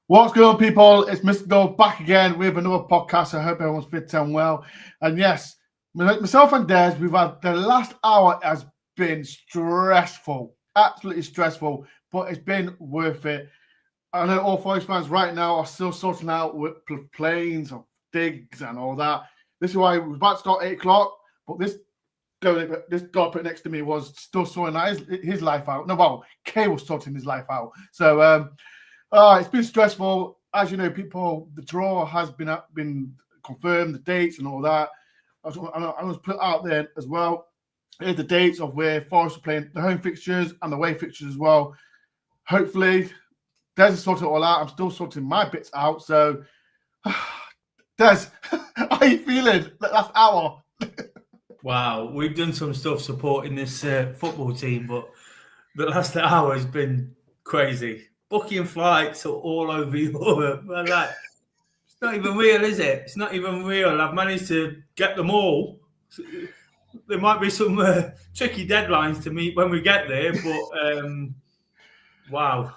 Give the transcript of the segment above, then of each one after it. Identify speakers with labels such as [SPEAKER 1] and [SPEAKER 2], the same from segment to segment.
[SPEAKER 1] What's going on, people? It's Mr. Dore back again with another podcast. I hope everyone's fit and well. And yes, myself and Des, we've had the last hour has been stressful, absolutely stressful, but it's been worth it. I know all Forest fans right now are still sorting out with planes or digs and all that. This is why we're about to start 8 o'clock, but this guy put next to me was still sorting out his life out. No, well, Kay was sorting his life out. So, it's been stressful. As you know, the draw has been confirmed, the dates and all that. I was put out there as well. Here's the dates of where Forest are playing, the home fixtures and the away fixtures as well. Hopefully, Des has sorted it all out. I'm still sorting my bits out. So, Des, how are you feeling that last hour?
[SPEAKER 2] Wow, we've done some stuff supporting this football team, but the last hour has been crazy. Booking flights all over Europe. Like, it's not even real, is it? It's not even real. I've managed to get them all. There might be some tricky deadlines to meet when we get there, but wow.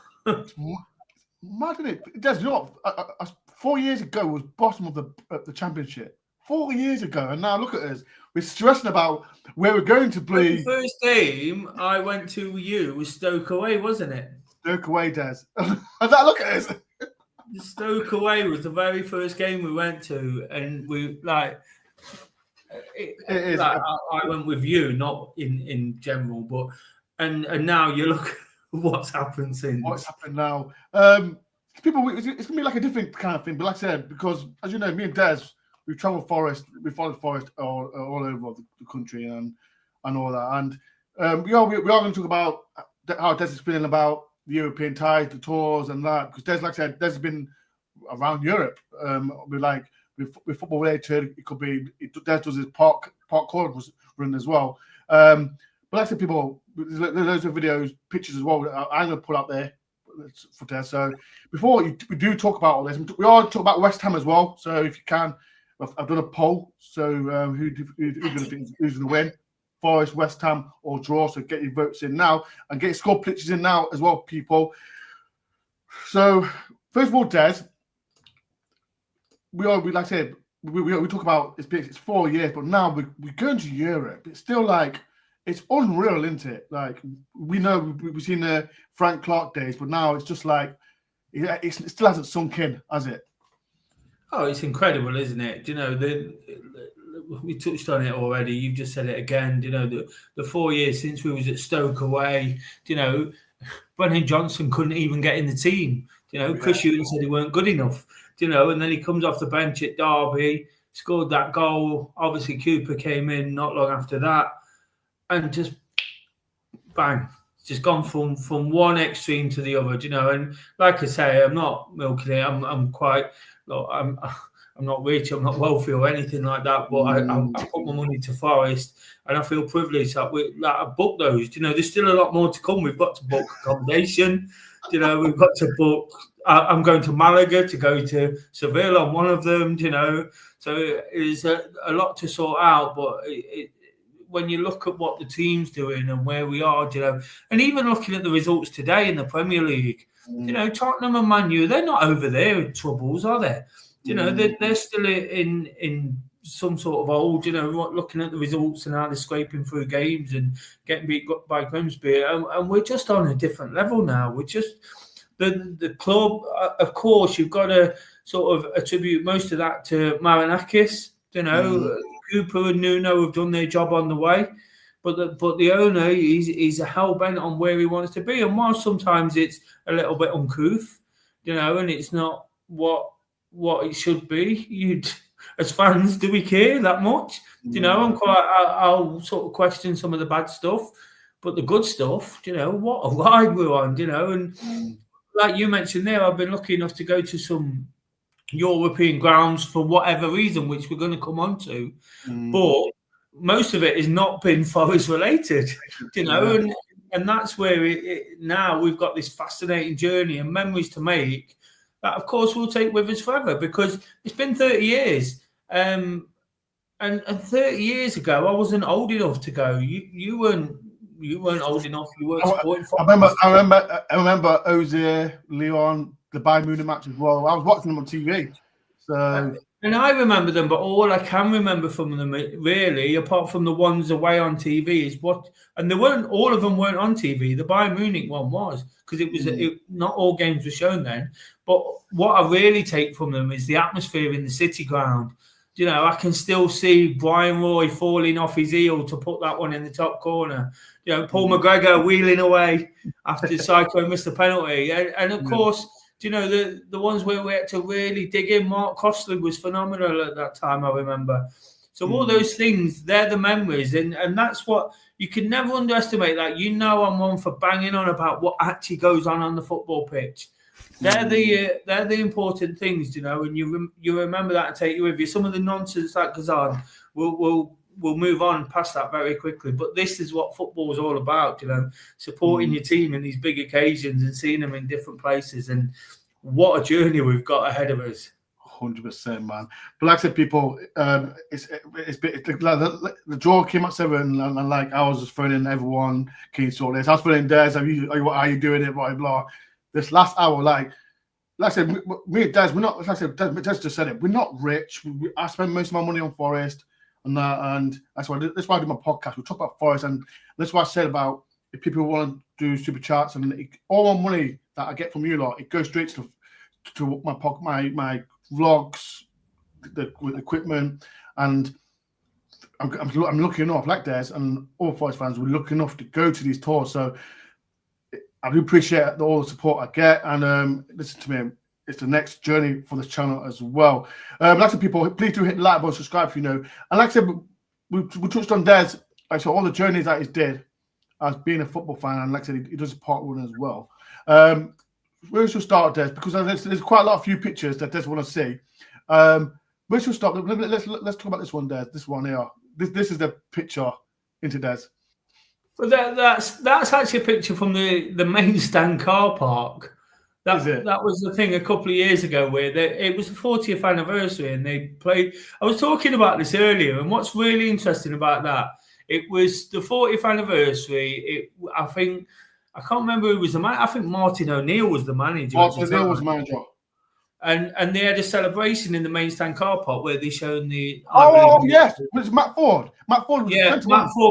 [SPEAKER 1] Imagine it. Des, you know what? 4 years ago was bottom of the championship. 4 years ago, and now look at us. We're stressing about where we're going to play.
[SPEAKER 2] The first game I went to was Stoke away, wasn't it?
[SPEAKER 1] Stoke away, Des. Look at us.
[SPEAKER 2] Stoke away was the very first game we went to, and we I went with you, not in general, but and now you look at what's happened since.
[SPEAKER 1] What's happened now? People, it's gonna be like a different kind of thing. But like I said, because as you know, me and Des, we followed Forest all over the country and all that, and we are going to talk about how Des is feeling about the European ties, the tours, and that. Because Des, like I said, Des has been around Europe. With football related, it could be. Des does his park course run as well. But like I said, people, there's loads of videos, pictures as well. I'm going to put up there for Des. So before we do talk about all this, we are talk about West Ham as well. So if you can, I've done a poll. So who's going to win? Forest, West Ham, or draw. So get your votes in now and get your score pictures in now as well, people. So first of all, Des, we like I said, we talk about it's 4 years, but now we're going to Europe. It's still like it's unreal, isn't it? Like we know we've seen the Frank Clark days, but now it's just like it still hasn't sunk in, has it?
[SPEAKER 2] Oh, it's incredible, isn't it? You know, we touched on it already. You've just said it again. You know, the 4 years since we was at Stoke away. You know, Brennan Johnson couldn't even get in the team. You know, Chris Hughton said he weren't good enough. You know, and then he comes off the bench at Derby, scored that goal. Obviously, Cooper came in not long after that, and just bang, just gone from one extreme to the other. You know, and like I say, I'm not milking it. I'm quite. Look, I'm not rich, I'm not wealthy or anything like that, but I put my money to Forest, and I feel privileged that I've booked those. You know, there's still a lot more to come. We've got to book accommodation. You know, we've got to book. I'm going to Malaga to go to Seville on one of them. You know, so it's a lot to sort out. But when you look at what the team's doing and where we are, you know, and even looking at the results today in the Premier League, you know, Tottenham and Man U, they're not over there in troubles, are they? You know, they're still in some sort of hold, you know, looking at the results and how they're scraping through games and getting beat by Grimsby. And we're just on a different level now. We're just, the club, of course, you've got to sort of attribute most of that to Marinakis. You know, Cooper and Nuno have done their job on the way. But the owner, he's hell-bent on where he wants to be. And while sometimes it's a little bit uncouth, you know, and it's not what it should be, as fans, do we care that much? You know, I'll sort of question some of the bad stuff, but the good stuff, you know, what a ride we're on, you know. And like you mentioned there, I've been lucky enough to go to some European grounds for whatever reason, which we're going to come on to. But most of it has not been Forest related, you know, and that's where now we've got this fascinating journey and memories to make that, of course, we'll take with us forever, because it's been 30 years. And 30 years ago, I wasn't old enough to go. You weren't old enough. You weren't supporting Forest.
[SPEAKER 1] I remember Ozil, Leon, the Bayern Munich match as well. I was watching them on TV. So.
[SPEAKER 2] And I remember them, but all I can remember from them, really, apart from the ones away on TV, is and all of them weren't on TV. The Bayern Munich one was, because it was not all games were shown then. But what I really take from them is the atmosphere in the City ground. You know, I can still see Brian Roy falling off his heel to put that one in the top corner. You know, Paul McGregor wheeling away after Psycho missed the penalty, and of course. Do you know, the ones where we had to really dig in? Mark Costley was phenomenal at that time, I remember. So all those things, they're the memories. And that's what, you can never underestimate that. You know, I'm one for banging on about what actually goes on the football pitch. They're the important things, you know, and you remember that and take it with you. Some of the nonsense that goes on, we'll move on past that very quickly. But this is what football is all about, you know, supporting your team in these big occasions and seeing them in different places. And what a journey we've got ahead of us.
[SPEAKER 1] 100%, man. But like I said, people, the draw came at 7, and like I was just phoning everyone, can you sort this? I was phoning Des, are you doing it? Blah, blah. This last hour, like I said, me and Des, we're not, like I said, Des just said it, we're not rich. I spend most of my money on Forest. And that's why I do my podcast. We talk about Forest, and that's what I said about if people want to do super charts and all my money that I get from you lot, it goes straight to my vlogs, the equipment, and I'm lucky enough, like Des and all Forest fans, we're lucky enough to go to these tours. So I do appreciate all the support I get, and listen to me. It's the next journey for this channel as well. Like I said, people, please do hit the like button, subscribe if you know. And like I said, we touched on Des, like so all the journeys that he's did as being a football fan, and like I said, he does part one as well. Where should we start, Des? Because there's quite a lot of few pictures that Des want to see. Where should we start? Let's talk about this one, Des. This one here. This is the picture into Des.
[SPEAKER 2] Well, that's actually a picture from the main stand car park. That was the thing a couple of years ago where it was the 40th anniversary and they played. I was talking about this earlier, and what's really interesting about that, it was the 40th anniversary. I can't remember who was the man. I think Martin O'Neill was the manager.
[SPEAKER 1] Martin O'Neill was the manager.
[SPEAKER 2] And they had a celebration in the main stand car park where they showed the.
[SPEAKER 1] Yes, it was Matt Ford. Matt Ford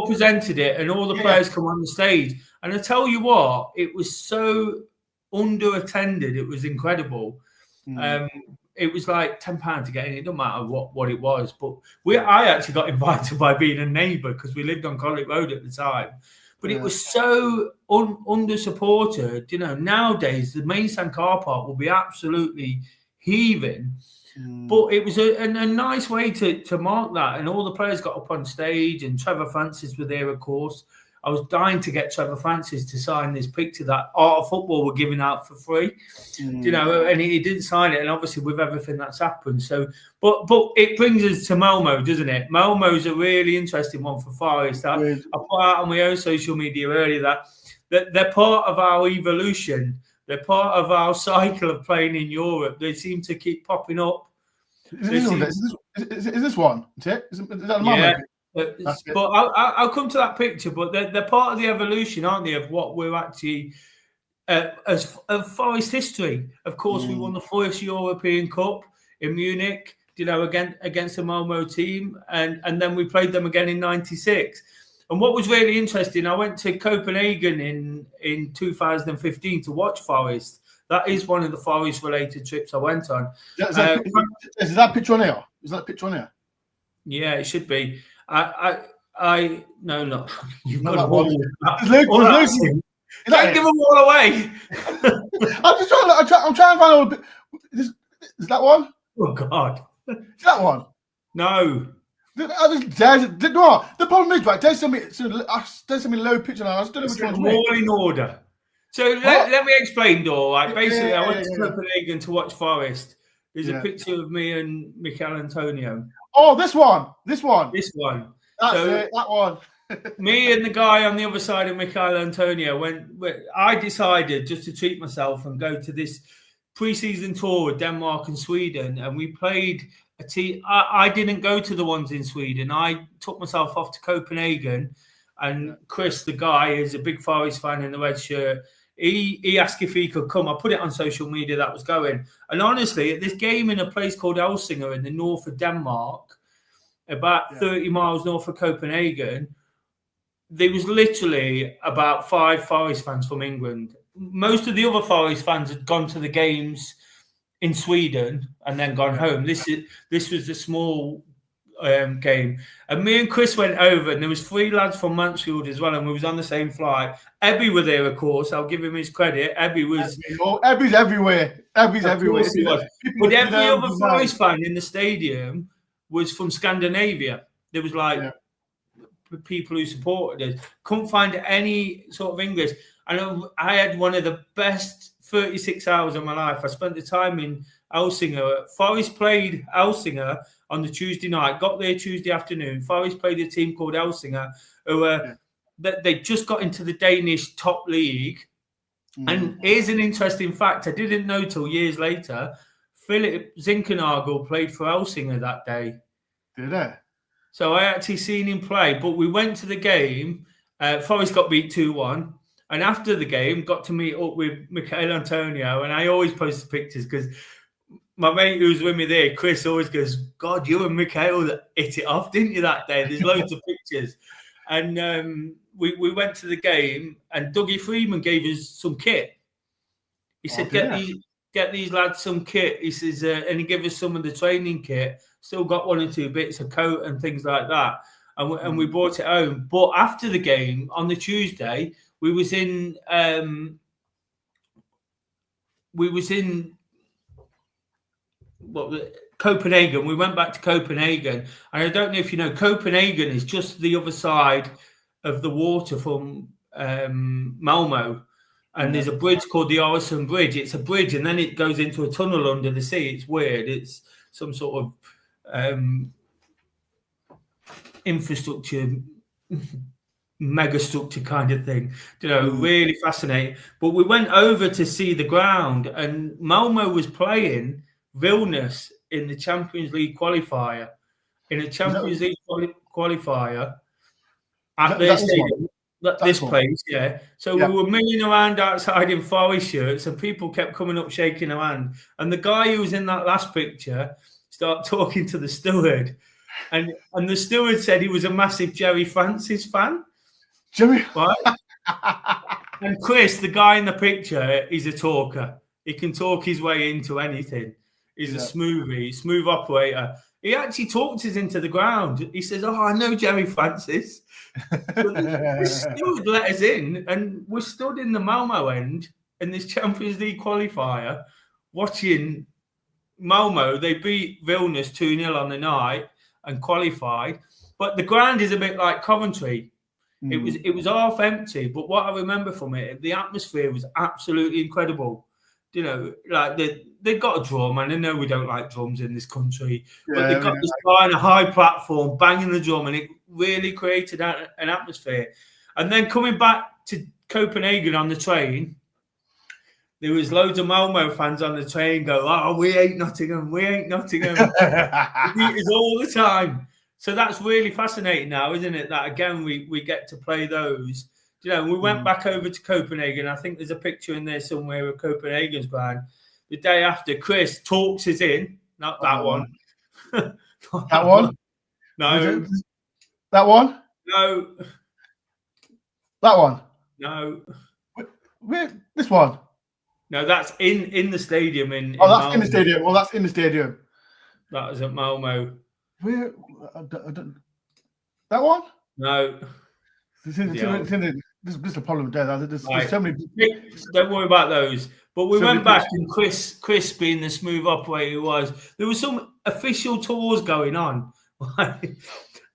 [SPEAKER 2] presented it, and all the players come on the stage. And I tell you what, it was so under-attended, it was incredible. It was like £10 to get in. It doesn't matter what it was, but I actually got invited by being a neighbour because we lived on Collick Road at the time. But it was so under-supported. You know, nowadays the main stand car park will be absolutely heaving. But it was a nice way to mark that, and all the players got up on stage, and Trevor Francis was there, of course. I was dying to get Trevor Francis to sign this picture that Art of Football were giving out for free, you know, and he didn't sign it. And obviously with everything that's happened. So, but it brings us to Malmo, doesn't it? Malmo's a really interesting one for Forest. I put out on my own social media earlier that they're part of our evolution. They're part of our cycle of playing in Europe. They seem to keep popping up.
[SPEAKER 1] Is this one? Is it? Is that Malmo?
[SPEAKER 2] Yeah. But I'll come to that picture. But they're part of the evolution, aren't they, of what we're actually as Forest history. Of course, we won the first European Cup in Munich, you know, against the Malmo team, and then we played them again in '96. And what was really interesting, I went to Copenhagen in 2015 to watch Forest. That is one of the Forest-related trips I went on.
[SPEAKER 1] Is that picture on here? Is that picture on here?
[SPEAKER 2] Yeah, it should be. No. You've got
[SPEAKER 1] that
[SPEAKER 2] to
[SPEAKER 1] one.
[SPEAKER 2] Don't give them all away.
[SPEAKER 1] I'm trying to find all. Is that one?
[SPEAKER 2] Oh God.
[SPEAKER 1] Is that one?
[SPEAKER 2] No.
[SPEAKER 1] The problem is, right? There's some low picture now. I just don't know which one's
[SPEAKER 2] all in order. So let me explain, Dore. Right? Basically, I went to Copenhagen to watch Forest. There's a picture of me and Michael Antonio.
[SPEAKER 1] Oh, this one.
[SPEAKER 2] That's it,
[SPEAKER 1] that one.
[SPEAKER 2] Me and the guy on the other side of Michael Antonio I decided just to treat myself and go to this pre-season tour with Denmark and Sweden, and we played a team. I didn't go to the ones in Sweden. I took myself off to Copenhagen, and Chris, the guy, is a big Forest fan in the red shirt. he asked if he could come. I put it on social media that was going. And honestly, at this game in a place called Helsinge in the north of Denmark, about 30 miles north of Copenhagen, there was literally about 5 Forest fans from England. Most of the other Forest fans had gone to the games in Sweden and then gone home. This was a small game, and me and Chris went over, and there was 3 lads from Mansfield as well, and we was on the same flight. Ebby were there, of course. I'll give him his credit.
[SPEAKER 1] Ebby's everywhere. Ebby's everywhere.
[SPEAKER 2] He was. But every other Forest fan in the stadium was from Scandinavia. There was people who supported us. Couldn't find any sort of English. And I had one of the best 36 hours of my life. I spent the time in Helsinge. Forest played Helsinge on the Tuesday night, got there Tuesday afternoon. Forest played a team called Helsinge, who they just got into the Danish top league. And here's an interesting fact I didn't know till years later. Philip Zinkernagel played for Helsinge that day.
[SPEAKER 1] Did he?
[SPEAKER 2] So I actually seen him play, but we went to the game. Forest got beat 2-1. And after the game, got to meet up with Michael Antonio. And I always post pictures because my mate who's with me there, Chris, always goes, God, you and Michael hit it off, didn't you, that day? There's loads of pictures. And we went to the game, and Dougie Freeman gave us some kit. He said, get these lads some kit. He says, and he gave us some of the training kit. Still got 1 or 2 bits of coat and things like that. And we brought it home. But after the game, on the Tuesday, we was in Copenhagen. We went back to Copenhagen, and I don't know if you know, Copenhagen is just the other side of the water from Malmo, and there's a bridge called the Øresund Bridge. It's a bridge, and then it goes into a tunnel under the sea. It's weird. It's some sort of infrastructure, megastructure kind of thing, really fascinating. But we went over to see the ground, and Malmo was playing Vilnius in the Champions League qualifier. Qualifier at their stadium, this place, So we were milling around outside in Forest shirts, and people kept coming up shaking their hand. And the guy who was in that last picture started talking to the steward, and the steward said he was a massive Jerry Francis fan.
[SPEAKER 1] Jerry,
[SPEAKER 2] right? And Chris, the guy in the picture, is a talker. He can talk his way into anything. He's a smooth operator. He actually talked us into the ground. He says, I know Jerry Francis. So the steward let us in, and we stood in the Malmo end in this Champions League qualifier watching Malmo. They beat Vilnius 2-0 on the night and qualified. But the ground is a bit like Coventry. It was half empty, but what I remember from it, the atmosphere was absolutely incredible. Like they got a drum, and I know we don't like drums in this country, but they got this guy on a high platform banging the drum, and it really created an atmosphere. And then coming back to Copenhagen on the train, there was loads of Malmo fans on the train go, "Oh, we ain't Nottingham, we ain't Nottingham." They beat us all the time. So that's really fascinating now, isn't it? That again, we get to play those. We went back over to Copenhagen. I think there's a picture in there somewhere of Copenhagen's ground. The day after, Chris talks us in. Not that one.
[SPEAKER 1] That one?
[SPEAKER 2] No.
[SPEAKER 1] That one?
[SPEAKER 2] No.
[SPEAKER 1] That one?
[SPEAKER 2] No.
[SPEAKER 1] Where? This one?
[SPEAKER 2] No, that's in the stadium.
[SPEAKER 1] That's
[SPEAKER 2] Malmo.
[SPEAKER 1] in the stadium. Well, that's in the stadium.
[SPEAKER 2] That was at Malmo.
[SPEAKER 1] Where? That one?
[SPEAKER 2] No.
[SPEAKER 1] This is the problem with that. There's so many.
[SPEAKER 2] Don't worry about those. But we went back, and Chris being the smooth operator he was, there was some official tours going on.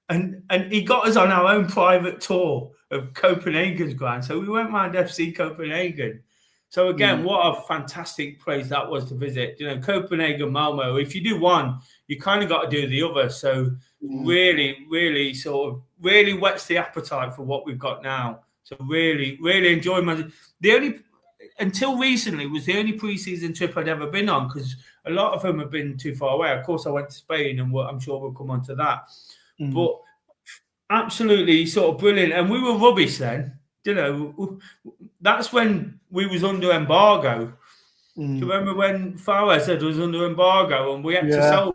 [SPEAKER 2] and he got us on our own private tour of Copenhagen's ground. So we went round FC Copenhagen. So again, what a fantastic place that was to visit. Copenhagen, Malmo. If you do one, you kind of got to do the other. So really, really really whets the appetite for what we've got now. So really, really enjoy until recently was the only pre-season trip I'd ever been on, because a lot of them have been too far away. Of course, I went to Spain, and I'm sure we'll come on to that. But absolutely sort of brilliant. And we were rubbish then. The that's when we was under embargo. Do you remember when Forest said was under embargo and we had to sell?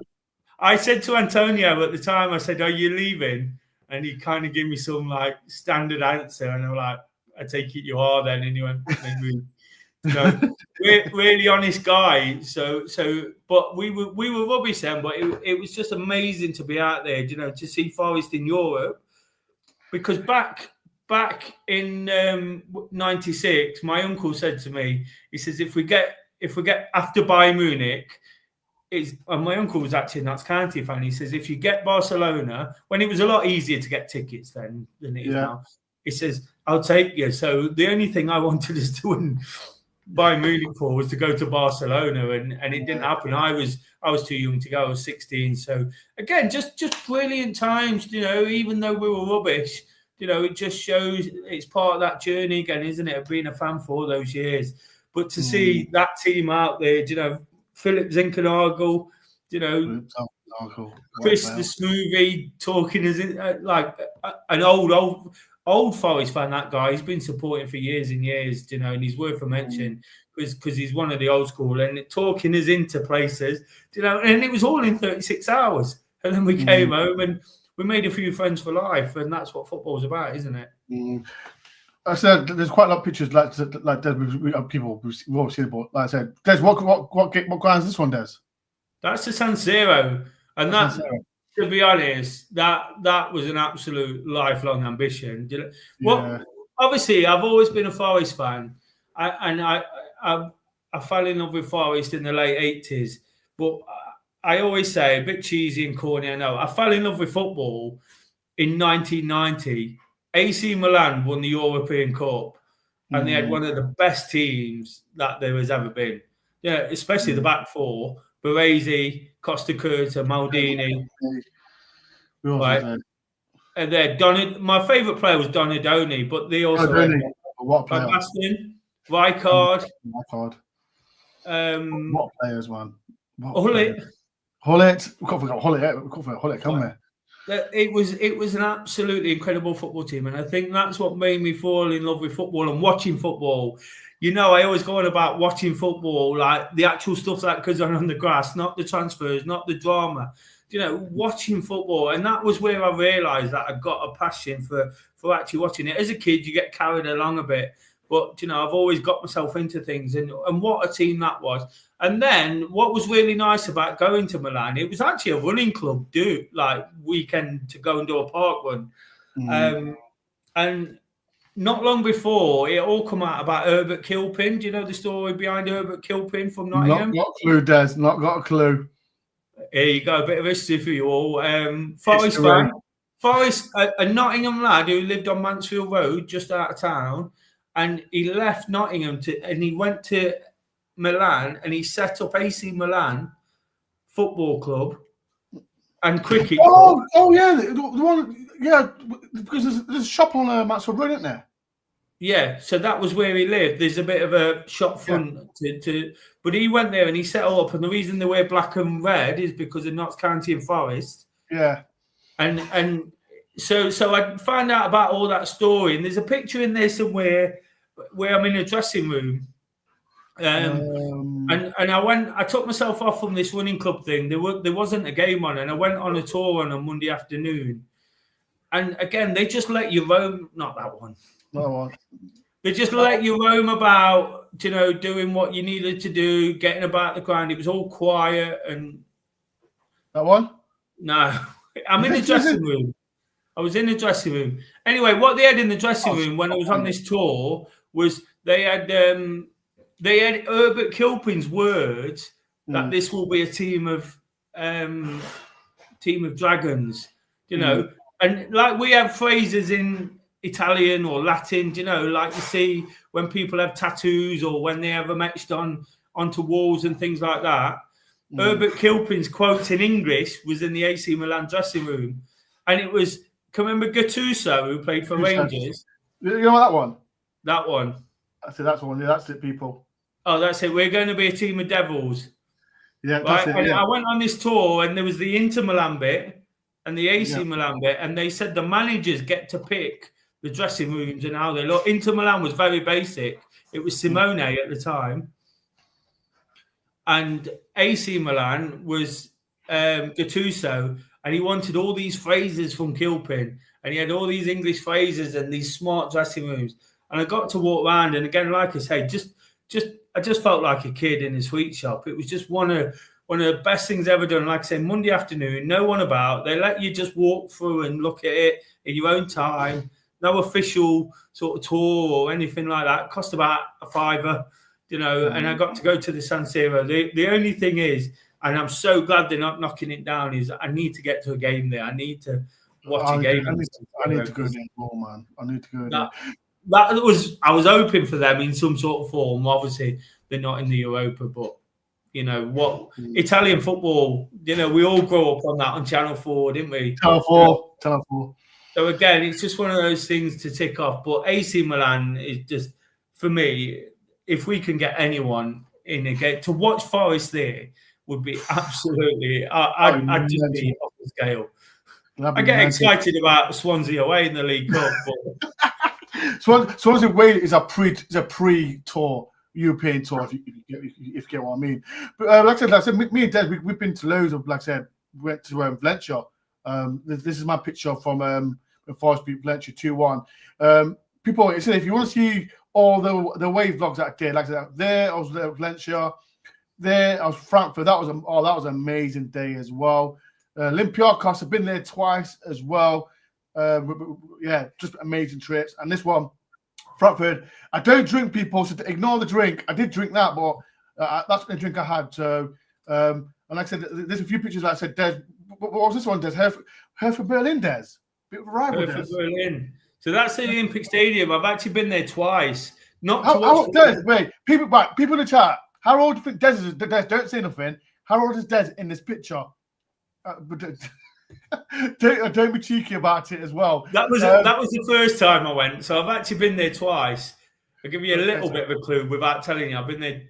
[SPEAKER 2] I said to Antonio at the time, I said, "Are you leaving?" And he kind of gave me some like standard answer, and I'm like, "I take it you are then." And he went, "Maybe." Really honest guy. So, but we were rubbish then. But it was just amazing to be out there, to see Forest in Europe, because back in '96, my uncle said to me, he says, if we get after Bayern Munich. And my uncle was actually a Notts County fan. He says, if you get Barcelona, when it was a lot easier to get tickets then than it is now, he says, I'll take you. So the only thing I wanted us to win Bayern Munich for was to go to Barcelona, and it didn't happen. I was too young to go. I was 16. So again, just brilliant times, even though we were rubbish, it just shows it's part of that journey again, isn't it, of being a fan for all those years. But to see that team out there, Philip Zinkernagel, Chris the Smoothie talking as like an old Forest fan. That guy, he's been supporting for years and years, and he's worth a mention because he's one of the old school and talking us into places, and it was all in 36 hours. And then we came home and we made a few friends for life, and that's what football's about, isn't it?
[SPEAKER 1] I said there's quite a lot of pictures like people we've all seen it, but like I said, Des, what ground is this one, Des?
[SPEAKER 2] That's the San Siro, and to be honest, that was an absolute lifelong ambition. Obviously, I've always been a Forest fan, I fell in love with Forest in the late 80s, but I always say, a bit cheesy and corny, I know, I fell in love with football in 1990. AC Milan won the European Cup, and they had one of the best teams that there has ever been. Especially the back four: Baresi, Costa Curta, Maldini. Right. And then my favourite player was Donadoni, but they also had Bastin, Rijkaard.
[SPEAKER 1] What players, man?
[SPEAKER 2] Hullet.
[SPEAKER 1] We can't forget Hullet, can we?
[SPEAKER 2] It was an absolutely incredible football team, and I think that's what made me fall in love with football and watching football. I always go on about watching football, like the actual stuff that goes on the grass, not the transfers, not the drama. Watching football, and that was where I realised that I got a passion for actually watching it. As a kid, you get carried along a bit, but I've always got myself into things, and what a team that was. And then what was really nice about going to Milan, it was actually a running club, weekend to go and do a park run. And not long before, it all come out about Herbert Kilpin. Do you know the story behind Herbert Kilpin from Nottingham?
[SPEAKER 1] Not a clue, Des. Not got a clue.
[SPEAKER 2] Here you go, a bit of history for you all. Forest fan. Forest, a Nottingham lad who lived on Mansfield Road, just out of town, and he left Nottingham and he went to Milan, and he set up AC Milan Football Club and cricket club.
[SPEAKER 1] Oh yeah, the one, because there's a shop on Mansfield Road, isn't there?
[SPEAKER 2] Yeah, so that was where he lived. There's a bit of a shop front but he went there and he set it up, and the reason they wear black and red is because of Notts County and Forest.
[SPEAKER 1] Yeah.
[SPEAKER 2] And so I found out about all that story, and there's a picture in there somewhere where I'm in a dressing room. And I took myself off from this running club thing. There wasn't a game on, and I went on a tour on a Monday afternoon. And again, they just let you roam. Not that one. They just let you roam about, doing what you needed to do, getting about the ground. It was all quiet and.
[SPEAKER 1] That one?
[SPEAKER 2] No, I'm in the dressing room. I was in the dressing room. Anyway, what they had in the dressing room when I was on this tour was they had Herbert Kilpin's words that this will be a team of dragons, and like we have phrases in Italian or Latin, like you see when people have tattoos or when they have them etched onto walls and things like that. Herbert Kilpin's quotes in English was in the AC Milan dressing room, and it was, can you remember Gattuso, who played for Rangers?
[SPEAKER 1] You know that one?
[SPEAKER 2] That one.
[SPEAKER 1] I said that's the one. Yeah, that's it, people.
[SPEAKER 2] Oh, that's it. We're going to be a team of devils.
[SPEAKER 1] Yeah,
[SPEAKER 2] right?
[SPEAKER 1] that's it.
[SPEAKER 2] And
[SPEAKER 1] yeah.
[SPEAKER 2] I went on this tour, and there was the Inter Milan bit and the AC Milan bit, and they said the managers get to pick the dressing rooms and how they look. Inter Milan was very basic. It was Simone at the time. And AC Milan was Gattuso, and he wanted all these phrases from Kilpin, and he had all these English phrases and these smart dressing rooms. And I got to walk around, and again, like I say, I just felt like a kid in a sweet shop. It was just one of the best things ever done. Like I say, Monday afternoon, no one about. They let you just walk through and look at it in your own time. No official sort of tour or anything like that. It cost about £5. And I got to go to the San Siro. The only thing is, and I'm so glad they're not knocking it down, is I need to get to a game there. I need to watch a game.
[SPEAKER 1] I need to go there more, man. I need to go there.
[SPEAKER 2] I was hoping for them in some sort of form. Obviously, they're not in the Europa, but Italian football, we all grew up on that on Channel 4, didn't we?
[SPEAKER 1] Channel 4.
[SPEAKER 2] So again, it's just one of those things to tick off. But AC Milan is just, for me, if we can get anyone in a game to watch Forest there, would be absolutely. I'd just be off the scale. I get excited about Swansea away in the League Cup, but
[SPEAKER 1] Swansea away is a pre-tour European tour, if you get what I mean. But like I said, me and Des, we've been to loads of, like I said, we went to Valencia. This is my picture from Forest beat Valencia 2-1. People, if you want to see all the away vlogs that I did, like I said, there I was at Valencia, there I was Frankfurt. That was an amazing day as well. Olympiacos, I've been there twice as well. Just amazing trips. And this one, Frankfurt, I don't drink, people, so ignore the drink. I did drink that, but that's the drink I had. So, and like I said, there's a few pictures. Like I said, Des, what was this one, Des? Hertha Berlin, Des. Bit of a rival, Des.
[SPEAKER 2] Berlin. So that's the Olympic Stadium. I've actually been there twice.
[SPEAKER 1] Wait, people in the chat. How old do you think Des is? Des, don't say nothing. How old is Des in this picture? But don't be cheeky about it as well.
[SPEAKER 2] That was the first time I went. So I've actually been there twice. I'll give you a little bit of a clue without telling you. I've been there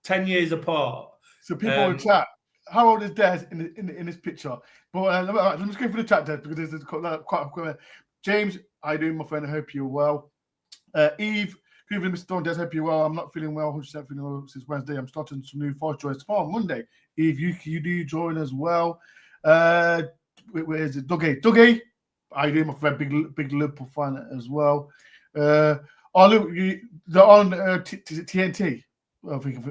[SPEAKER 2] 10 years apart.
[SPEAKER 1] So people in the chat, how old is Des in this picture? But let me just go for the chat, Des, because there's quite. James, how you doing, my friend? I hope you're well. Eve, good evening, Mr. Stone. Des, hope you're well. I'm not feeling well. 100% feeling well since Wednesday. I'm starting some new Forest joys tomorrow, Monday. Eve, you do join as well. Where is it? Dougie, how you doing, my friend? Big Liverpool fan as well. They're on TNT. I think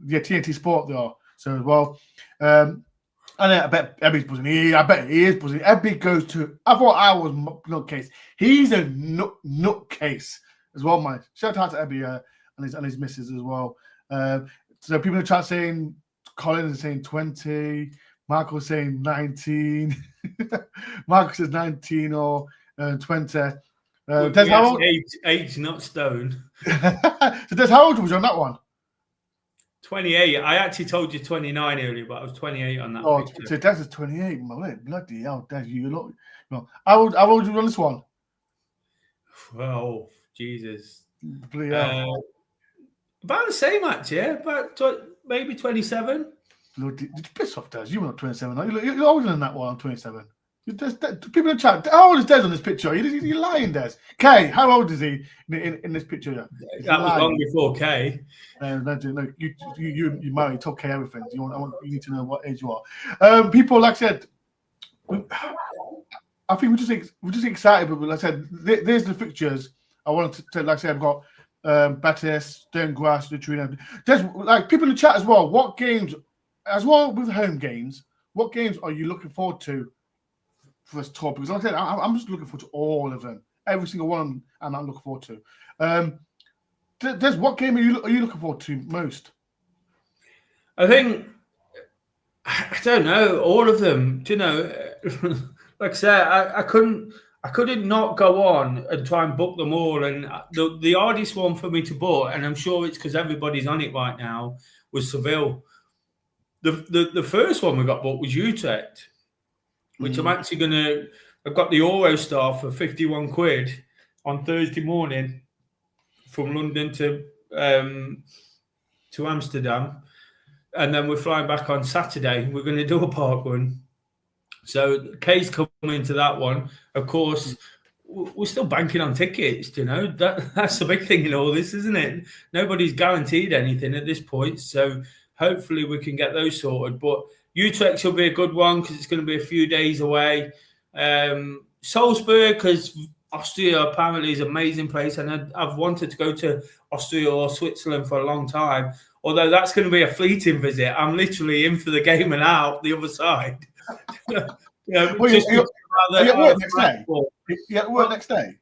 [SPEAKER 1] they're TNT Sport they are. So as well. And I bet Ebby's buzzing. I bet he is buzzing. Ebby goes to. I thought I was nutcase. He's a nutcase as well, man. Shout out to Ebby and his missus as well. So people in the chat saying Colin is saying 20. Michael is saying 19. Marcus says 19 or 20. Des, how old?
[SPEAKER 2] Age, not stone.
[SPEAKER 1] So Des, how old was you on that one?
[SPEAKER 2] 28. I actually told you 29 earlier, but I was 28 on that.
[SPEAKER 1] Oh, so Des is 28. Bloody hell, Des, you look. No, how old are you on this one?
[SPEAKER 2] Well, Jesus.
[SPEAKER 1] About
[SPEAKER 2] the same, actually. Yeah? About maybe 27.
[SPEAKER 1] Lord, did you piss off, Des? You were not 27. You're older than that one. I'm 27. People in the chat, how old is Des on this picture? You're lying, Des. Kay, how old is he in this picture?
[SPEAKER 2] That was long before Kay.
[SPEAKER 1] No, you married, told Kay everything. You need to know what age you are. People, like I said, I think we're just excited. But like I said, there's the fixtures. I wanted to, like I said, I've got Betis, Stoneglass, Neutrino. There's like people in the chat as well. What games, as well with home games, what games are you looking forward to for this tour? Because like I said, I'm just looking forward to all of them, every single one, and I'm looking forward to. Des, what game are you looking forward to most?
[SPEAKER 2] I think, I don't know, all of them. Do you know, like I said, I couldn't not go on and try and book them all. And the hardest one for me to book, and I'm sure it's because everybody's on it right now, was Seville. The first one we got booked was Utrecht, which I'm actually I've got the Eurostar for 51 quid on Thursday morning from London to Amsterdam. And then we're flying back on Saturday. We're going to do a park run. So Kay's coming into that one. Of course, we're still banking on tickets. That's the big thing in all this, isn't it? Nobody's guaranteed anything at this point, so hopefully we can get those sorted. But Utrecht will be a good one because it's going to be a few days away. Salzburg, because Austria apparently is an amazing place, and I've wanted to go to Austria or Switzerland for a long time. Although that's going to be a fleeting visit. I'm literally in for the game and out the other side.
[SPEAKER 1] Are you at work next day? Yeah, work next day.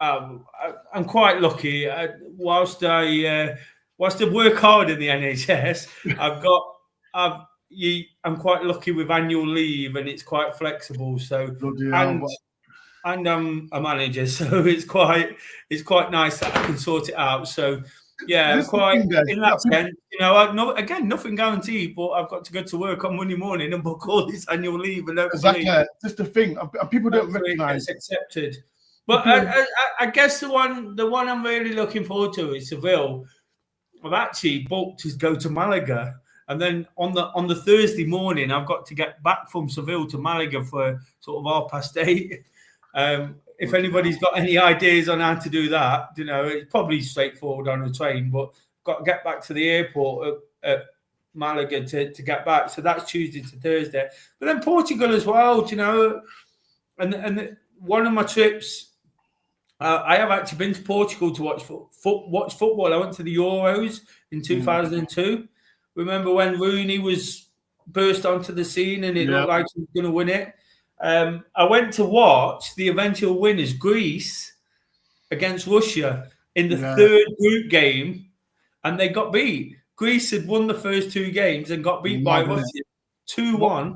[SPEAKER 2] I'm quite lucky. Whilst I work hard in the NHS, I'm quite lucky with annual leave, and it's quite flexible. So, and I'm a manager, so it's quite nice that I can sort it out. So, yeah, quite in that sense. Nothing guaranteed, but I've got to go to work on Monday morning and book all this annual leave, and
[SPEAKER 1] exactly. Just the thing, people don't recognise
[SPEAKER 2] it's accepted. But I guess the one I'm really looking forward to is Seville. I've actually booked to go to Malaga, and then on the Thursday morning, I've got to get back from Seville to Malaga for sort of 8:30. If anybody's got any ideas on how to do that, it's probably straightforward on a train, but got to get back to the airport at Malaga to get back. So that's Tuesday to Thursday. But then Portugal as well, and one of my trips, I have actually been to Portugal to watch football. I went to the Euros in 2002. Remember when Rooney was burst onto the scene and it looked like he was going to win it? I went to watch the eventual winners, Greece, against Russia in the third group game, and they got beat. Greece had won the first two games and got beat by Russia 2-1.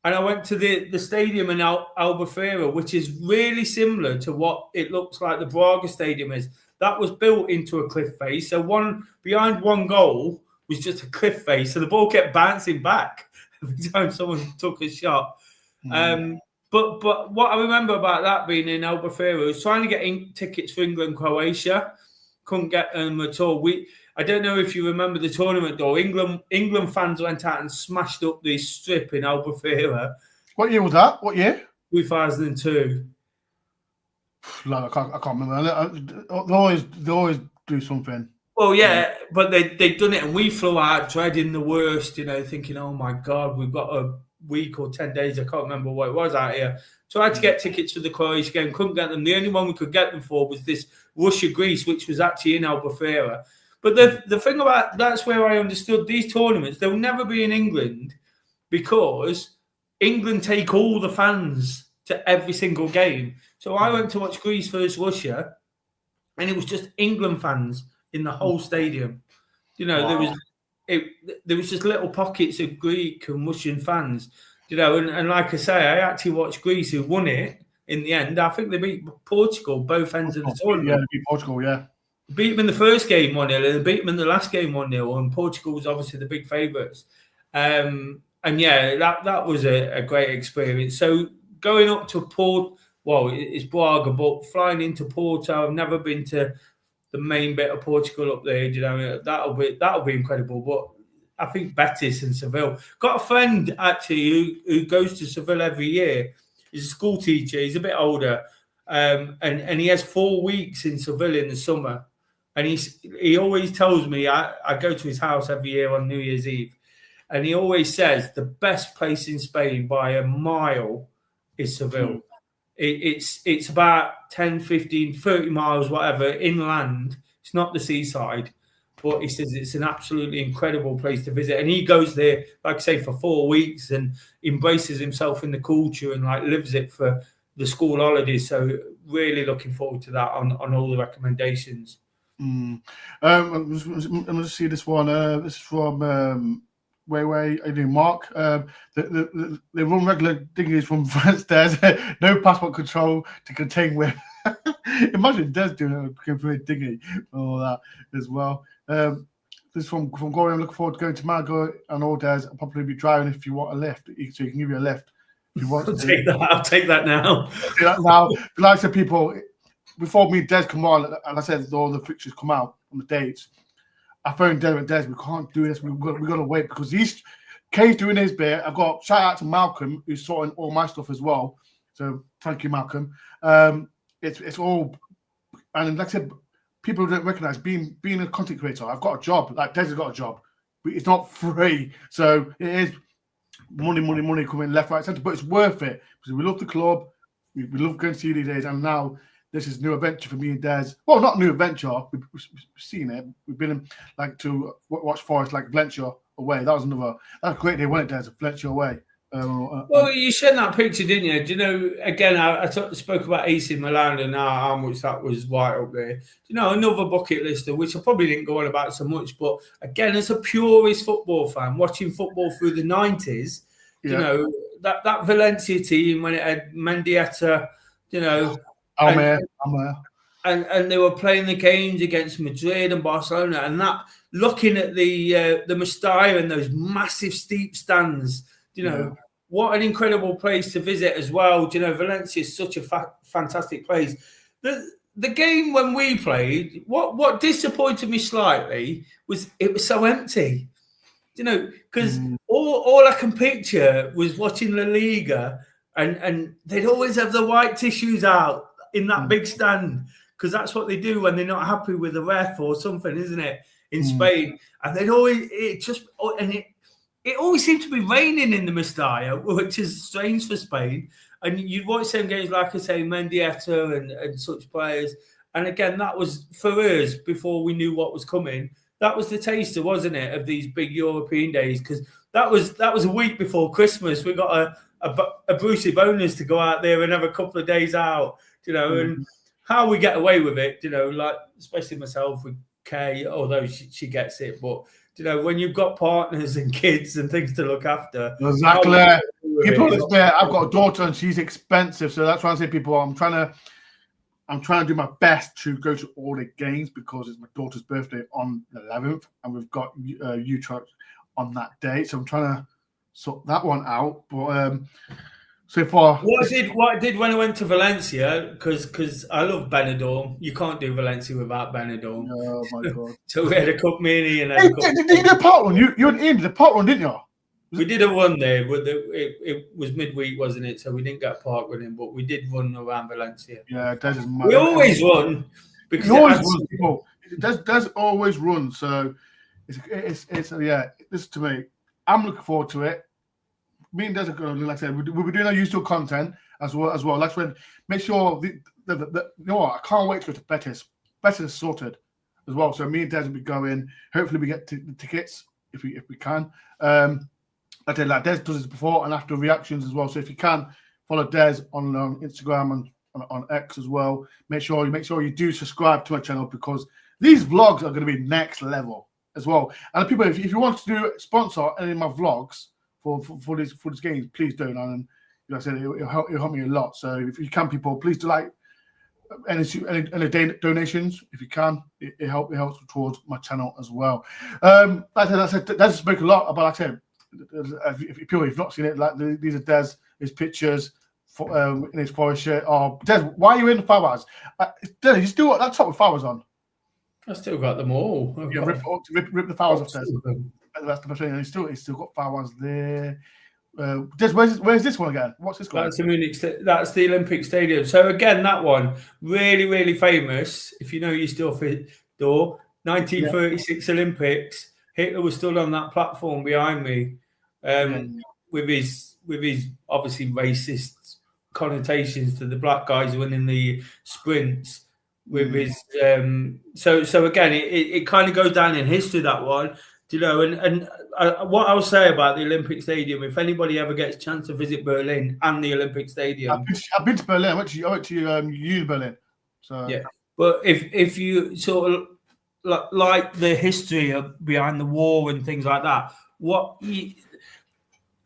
[SPEAKER 2] And I went to the stadium in Albufeira, which is really similar to what it looks like the Braga Stadium is. That was built into a cliff face. So behind one goal was just a cliff face. So the ball kept bouncing back every time someone took a shot. But what I remember about that being in Albufeira was trying to get tickets for England-Croatia. Couldn't get them at all. I don't know if you remember the tournament, though. England fans went out and smashed up this strip in Albufeira.
[SPEAKER 1] What year was that? What year?
[SPEAKER 2] 2002.
[SPEAKER 1] I can't remember. They always do something.
[SPEAKER 2] Well, yeah, but they'd done it, and we flew out dreading the worst, thinking, oh, my God, we've got a week or 10 days. I can't remember what it was out here. So I had to get tickets for the Croatia game. Couldn't get them. The only one we could get them for was this Russia-Greece, which was actually in Albufeira. But the thing about that's where I understood these tournaments, they'll never be in England because England take all the fans to every single game. So I went to watch Greece versus Russia, and it was just England fans in the whole stadium. There was just little pockets of Greek and Russian fans. And like I say, I actually watched Greece, who won it in the end. I think they beat Portugal both ends of the tournament.
[SPEAKER 1] Yeah, they beat Portugal, yeah.
[SPEAKER 2] Beat them in the first game 1-0, and they beat them in the last game 1-0, and Portugal was obviously the big favourites. And yeah, that was a great experience. So going up to it's Braga, but flying into Porto, I've never been to the main bit of Portugal up there. That'll be incredible. But I think Betis and Seville. Got a friend actually who goes to Seville every year. He's a school teacher. He's a bit older, and he has 4 weeks in Seville in the summer. And he always tells me, I go to his house every year on New Year's Eve, and he always says the best place in Spain by a mile is Seville. It's about 10, 15, 30 miles, whatever, inland. It's not the seaside, but he says it's an absolutely incredible place to visit. And he goes there, like I say, for 4 weeks and embraces himself in the culture and lives it for the school holidays. So really looking forward to that on all the recommendations.
[SPEAKER 1] I'm going to see this one. This is from Way, I do Mark. They run regular dinghies from France. There's no passport control to contain with. Imagine Des doing a dinghy and all that as well. This is from Gory. I'm looking forward to going to Malaga and all Des. I'll probably be driving if you want a lift, so you can give you a lift if you want.
[SPEAKER 2] I'll take that now.
[SPEAKER 1] Now, like I said, people, before me and Des come on, and I said all the fixtures come out on the dates. I phoned Des and Des, we can't do this. We've got to wait because Kay's doing his bit. I've got shout out to Malcolm who's sorting all my stuff as well. So thank you, Malcolm. It's all, and like I said, people don't recognise being a content creator. I've got a job. Like Des has got a job, but it's not free. So it is money coming left, right, centre. But it's worth it because we love the club. We love going to see these days, and now this is a new adventure for me and Des. Well, not new adventure. We've seen it. We've been to watch Forest like Valencia away. That was a great day, wasn't it, Des? Valencia away.
[SPEAKER 2] Well, you sent that picture, didn't you? Do you know, again, I spoke about AC Milan and how much that was right up there. You know, another bucket lister, which I probably didn't go on about so much, but again, as a purist football fan, watching football through the 90s, you know, that Valencia team when it had Mendieta, you know, and they were playing the games against Madrid and Barcelona, and that looking at the Mestalla and those massive steep stands, you know. What an incredible place to visit as well. Do you know, Valencia is such a fantastic place. The game when we played, what disappointed me slightly was it was so empty. You know, because all I can picture was watching La Liga and they'd always have the white tissues out in that big stand because that's what they do when they're not happy with the ref or something, isn't it, in Spain? And they'd always, it always seemed to be raining in the Mestalla, which is strange for Spain. And you'd watch some games, like I say, Mendieta and such players. And again, that was for us before we knew what was coming. That was the taster, wasn't it, of these big European days? Because that was a week before Christmas. We got a Brucey bonus to go out there and have a couple of days out, you know, and how we get away with it, you know, like especially myself with Kay, although she gets it, but. You know, when you've got partners and kids and things to look after.
[SPEAKER 1] Exactly. People I've got a daughter and she's expensive. So that's why I say people, I'm trying to do my best to go to all the games because it's my daughter's birthday on the 11th and we've got Utrecht on that day. So I'm trying to sort that one out. But so far,
[SPEAKER 2] what I did when I went to Valencia, because I love Ben Dore. You can't do Valencia without Ben Dore.
[SPEAKER 1] Oh my god!
[SPEAKER 2] So we had a cup mini and
[SPEAKER 1] did you do a part one? You and Ian did a part one, didn't you?
[SPEAKER 2] We did a run there, but it was midweek, wasn't it? So we didn't get a park running, but we did run around Valencia.
[SPEAKER 1] Yeah, Des is mad.
[SPEAKER 2] We always run because
[SPEAKER 1] Des always run. So it's yeah. This to me, I'm looking forward to it. Me and Des are going to, like I said, we'll be doing our usual content as well. Like I said, make sure you know what, I can't wait to go to Betis. Betis is sorted as well. So me and Des will be going. Hopefully we get the tickets if we can. Like Des does this before and after reactions as well. So if you can follow Des on Instagram and on X as well, make sure you do subscribe to my channel because these vlogs are going to be next level as well. And people, if you want to sponsor any of my vlogs for this game, please do. And like I said, it'll help me a lot. So if you can, people, please do like any donations if you can. It helps towards my channel as well. Like I said, Des spoke a lot about. Like I said, if people have not seen it, like these are Des, his pictures in his Forest shirt. Oh, Des, why are you in the flowers? Des, you still got that top with flowers on?
[SPEAKER 2] I still got them all.
[SPEAKER 1] Yeah, rip the flowers off, Des. That's the best thing. He's still got flowers there. Des, where's this one again? What's this called?
[SPEAKER 2] That's the Olympic Stadium. So again, that one really, really famous. If you know your stuff, Dore, 1936 Olympics. Hitler was still on that platform behind me, with his obviously racist connotations to the black guys winning the sprints. With his so again, it kind of goes down in history, that one. You know, and what I'll say about the Olympic Stadium, if anybody ever gets a chance to visit Berlin and the Olympic Stadium,
[SPEAKER 1] I've been to Berlin. I went to Uni Berlin. So
[SPEAKER 2] yeah, but if you sort of like the history behind the war and things like that,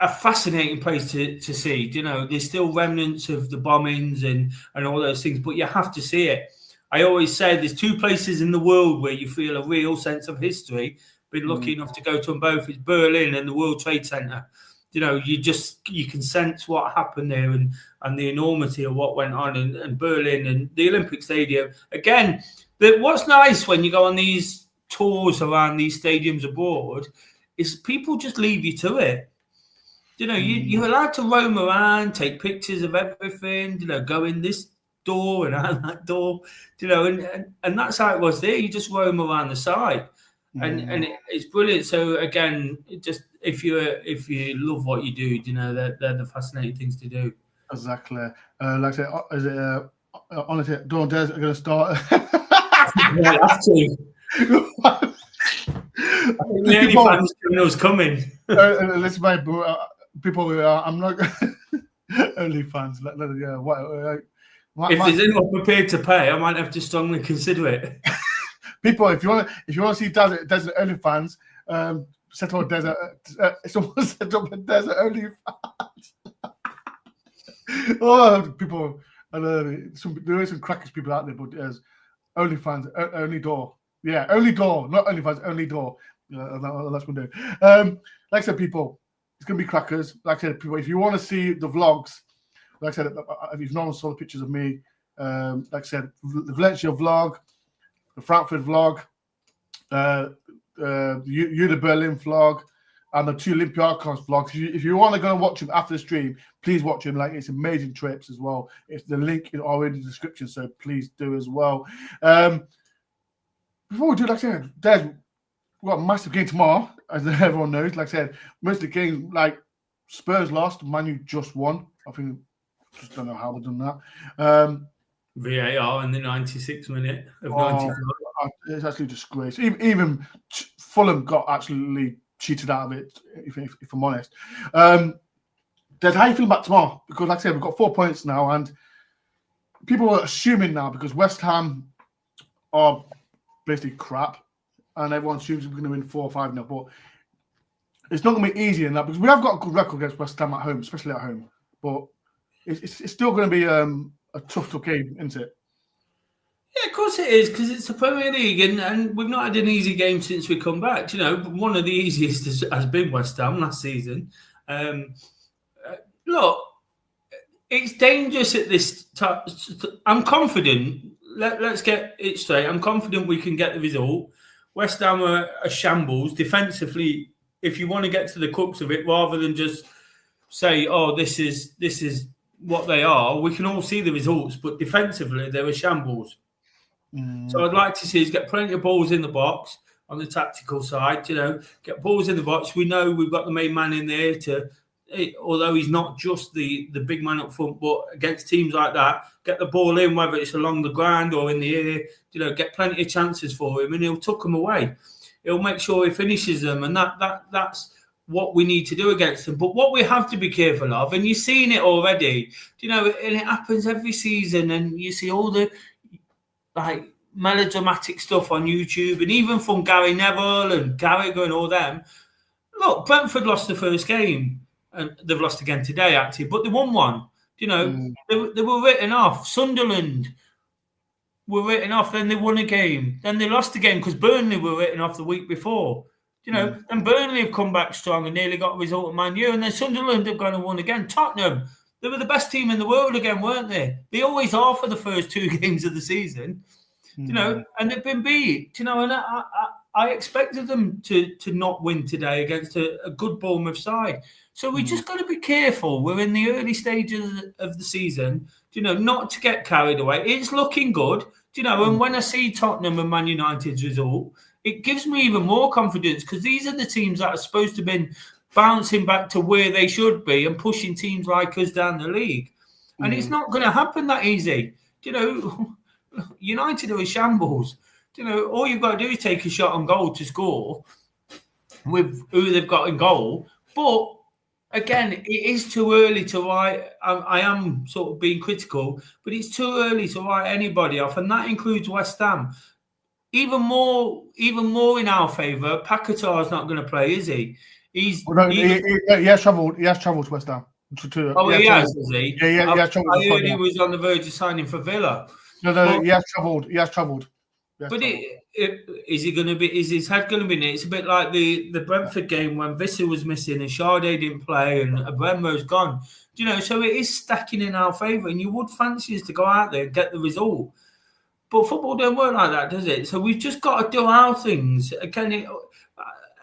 [SPEAKER 2] a fascinating place to see. You know, there's still remnants of the bombings and all those things, but you have to see it. I always say there's two places in the world where you feel a real sense of history. Been lucky enough to go to them both. It's Berlin and the World Trade Center. You know, you can sense what happened there and the enormity of what went on in Berlin and the Olympic Stadium. Again, what's nice when you go on these tours around these stadiums abroad is people just leave you to it. You're allowed to roam around, take pictures of everything, go in this door and out that door, and that's how it was there. You just roam around the site, and it's brilliant. So again, just if you love what you do, they're the fascinating things to do.
[SPEAKER 1] Exactly. Like I said, is it honestly, Dore and Des are going to start?
[SPEAKER 2] I have to. I think the only fans criminals coming.
[SPEAKER 1] Listen, mate, people, I'm not only fans.
[SPEAKER 2] If there's anyone prepared to pay, I might have to strongly consider it.
[SPEAKER 1] People, if you want to see Desert Only fans, set up a Desert. Someone set up a Desert Only fans. Oh, people, there is some crackers people out there, but there's only fans, only Dore. Yeah, only Dore, not only fans, only Dore. Yeah, that's what we're doing. Like I said, people, it's gonna be crackers. Like I said, people, if you want to see the vlogs, like I said, if no one saw the pictures of me, like I said, the Valencia vlog, the Frankfurt vlog, the Berlin vlog, and the 2 Olympiacos vlogs. If you want to go and watch them after the stream, please watch them. Like, it's amazing trips as well. It's the link is already in the description, so please do as well. Before we do, like I said, we've got a massive game tomorrow, as everyone knows. Like I said, most of the games, like Spurs lost, Man U just won. I think, just don't know how they've done that.
[SPEAKER 2] VAR in the 96th minute of 94.
[SPEAKER 1] It's actually a disgrace. Even Fulham got absolutely cheated out of it, if I'm honest. Des, how you feel about tomorrow? Because, like I said, we've got 4 points now, and people are assuming now, because West Ham are basically crap, and everyone assumes we're going to win 4 or 5 now. But it's not going to be easy in that, because we have got a good record against West Ham at home, especially at home. But it's still going to be a tough game, isn't it?
[SPEAKER 2] Yeah, of course it is, because it's the Premier League, and we've not had an easy game since we come back. One of the easiest has been West Ham last season. Look, it's dangerous at this time. I'm confident. Let's get it straight. I'm confident we can get the result. West Ham are a shambles defensively. If you want to get to the crux of it, rather than just say, "Oh, this is what they are," we can all see the results. But defensively, they're a shambles. So I'd like to see us get plenty of balls in the box on the tactical side. Get balls in the box. We know we've got the main man in there although he's not just the big man up front, but against teams like that, get the ball in, whether it's along the ground or in the air. Get plenty of chances for him, and he'll tuck them away. He'll make sure he finishes them, and that's what we need to do against them. But what we have to be careful of, and you've seen it already, and it happens every season, and you see all the melodramatic stuff on YouTube, and even from Gary Neville and Carragher and all them. Look, Brentford lost the first game, and they've lost again today, actually, but they won one. They were written off. Sunderland were written off, then they won a game. Then they lost a game because Burnley were written off the week before. And Burnley have come back strong and nearly got a result at Man U, and then Sunderland have gone and won again. Tottenham, they were the best team in the world again, weren't they? They always are for the first 2 games of the season, and they've been beat. And I expected them to not win today against a good Bournemouth side. So we just got to be careful. We're in the early stages of the season, not to get carried away. It's looking good, and when I see Tottenham and Man United's result, it gives me even more confidence, because these are the teams that are supposed to have been bouncing back to where they should be and pushing teams like us down the league. And it's not going to happen that easy. United are a shambles. All you've got to do is take a shot on goal to score with who they've got in goal. But again, it is too early to write. I am sort of being critical, but it's too early to write anybody off, and that includes West Ham. Even more in our favour, Paquetá's not going to play, is he? He
[SPEAKER 1] has travelled. He has travelled to West Ham.
[SPEAKER 2] He has, he?
[SPEAKER 1] Yeah, he has travelled.
[SPEAKER 2] I heard he was on the verge of signing for Villa.
[SPEAKER 1] No, he has travelled. He has travelled.
[SPEAKER 2] But is he going to be? Is his head going to be in it? It's a bit like the Brentford game when Vissa was missing and Sade didn't play and Abrahimo's gone. So it is stacking in our favour, and you would fancy us to go out there and get the result. But football don't work like that, does it? So we've just got to do our things. Again,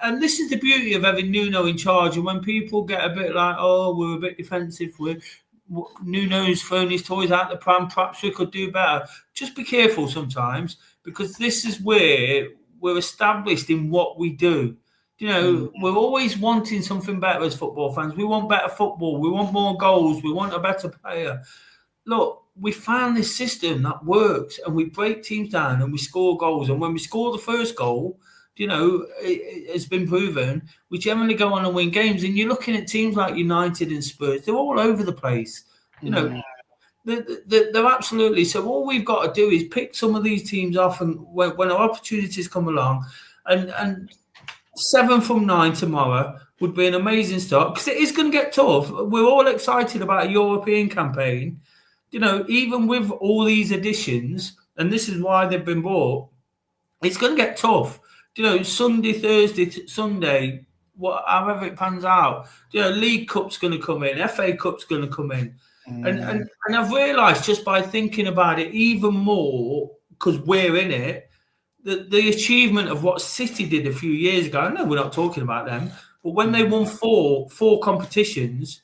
[SPEAKER 2] and this is the beauty of having Nuno in charge. And when people get a bit like, oh, we're a bit defensive, Nuno's throwing his toys out the pram, perhaps we could do better. Just be careful sometimes, because this is where we're established in what we do. We're always wanting something better as football fans. We want better football. We want more goals. We want a better player. Look, we found this system that works, and we break teams down and we score goals. And when we score the first goal, it has been proven, we generally go on and win games. And you're looking at teams like United and Spurs, they're all over the place. They're absolutely. So all we've got to do is pick some of these teams off, and when our opportunities come along, and 7 from 9 tomorrow would be an amazing start, because it is going to get tough. We're all excited about a European campaign, even with all these additions, and this is why they've been bought. It's going to get tough. Sunday, Thursday, Sunday, however it pans out. League Cup's going to come in, FA Cup's going to come in. And I've realised, just by thinking about it even more, because we're in it, the achievement of what City did a few years ago. I know we're not talking about them, but when they won four competitions,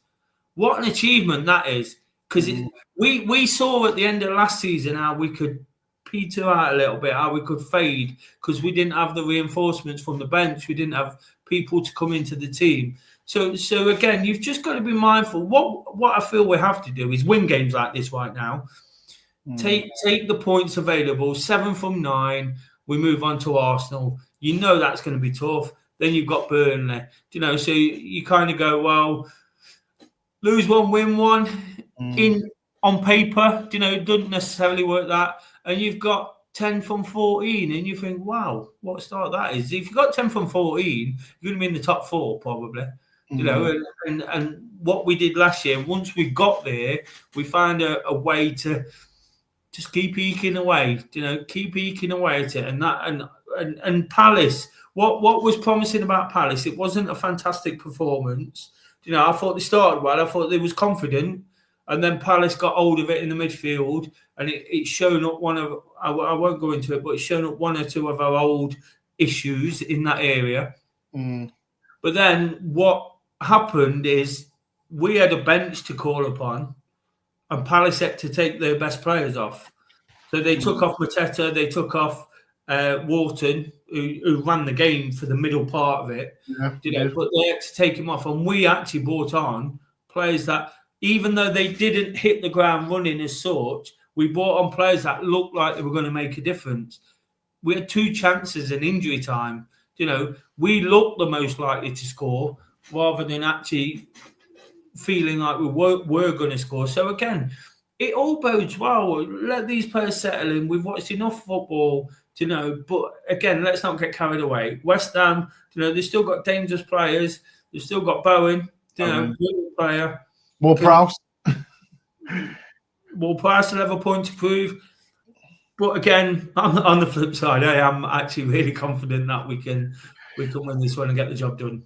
[SPEAKER 2] what an achievement that is. Because we saw at the end of last season how we could peter out a little bit, how we could fade, because we didn't have the reinforcements from the bench. We didn't have people to come into the team. So again, you've just got to be mindful. What I feel we have to do is win games like this right now. Take the points available, 7 from 9. We move on to Arsenal. That's going to be tough. Then you've got Burnley. So you kind of go, well, lose one, win one. On paper, it doesn't necessarily work that. And you've got 10 from 14, and you think, wow, what a start that is. If you've got 10 from 14, you're going to be in the top 4 probably. And what we did last year, once we got there, we found a way to just keep eking away, keep eking away at it. And Palace, what was promising about Palace, it wasn't a fantastic performance. I thought they started well. I thought they was confident. And then Palace got hold of it in the midfield, and it's shown up I won't go into it, but it's shown up 1 or 2 of our old issues in that area. But then what happened is we had a bench to call upon, and Palace had to take their best players off. So they took off Mateta, they took off Wharton, who ran the game for the middle part of it. But they had to take him off. And we actually brought on players that, even though they didn't hit the ground running as such, we brought on players that looked like they were going to make a difference. We had 2 chances in injury time. We looked the most likely to score, rather than actually feeling like we were going to score. So again, it all bodes well. Let these players settle in. We've watched enough football to know. But again, let's not get carried away. West Ham, they've still got dangerous players. They've still got Bowen, good player.
[SPEAKER 1] More Prowse.
[SPEAKER 2] More Prowse will have a point to prove. But again, on the flip side, I am actually really confident that we can win this one and get the job done.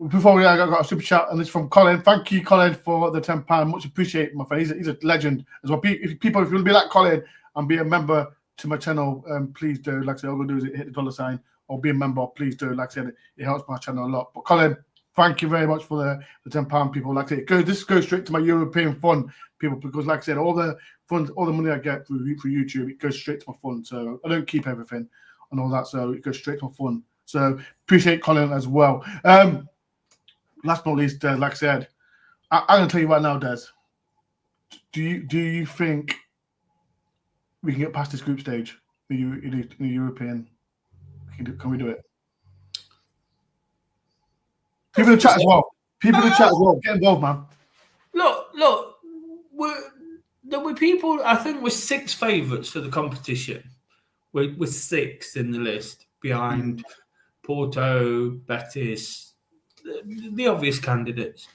[SPEAKER 1] Before I got a super chat, and it's from Colin. Thank you, Colin, for the £10. Much appreciated, my friend. He's a legend as well. If you want to be like Colin and be a member to my channel, please do. Like I said, all we'll do is hit the $sign or be a member. Please do. Like I said, it helps my channel a lot. But Colin, thank you very much for the £10, people. Like I said, this goes straight to my European fund, people, because like I said, all the funds, all the money I get through YouTube, it goes straight to my fund. So I don't keep everything and all that. So it goes straight to my fund. So appreciate Colin as well. Last but not least, like I said, I'm going to tell you right now, Des, do you think we can get past this group stage in the European? Can we do it? People in the chat as well. People in the chat as well. Get involved, man.
[SPEAKER 2] Look, there were people, I think we're 6 favourites for the competition. We're 6th in the list, behind Porto, Betis, the obvious candidates,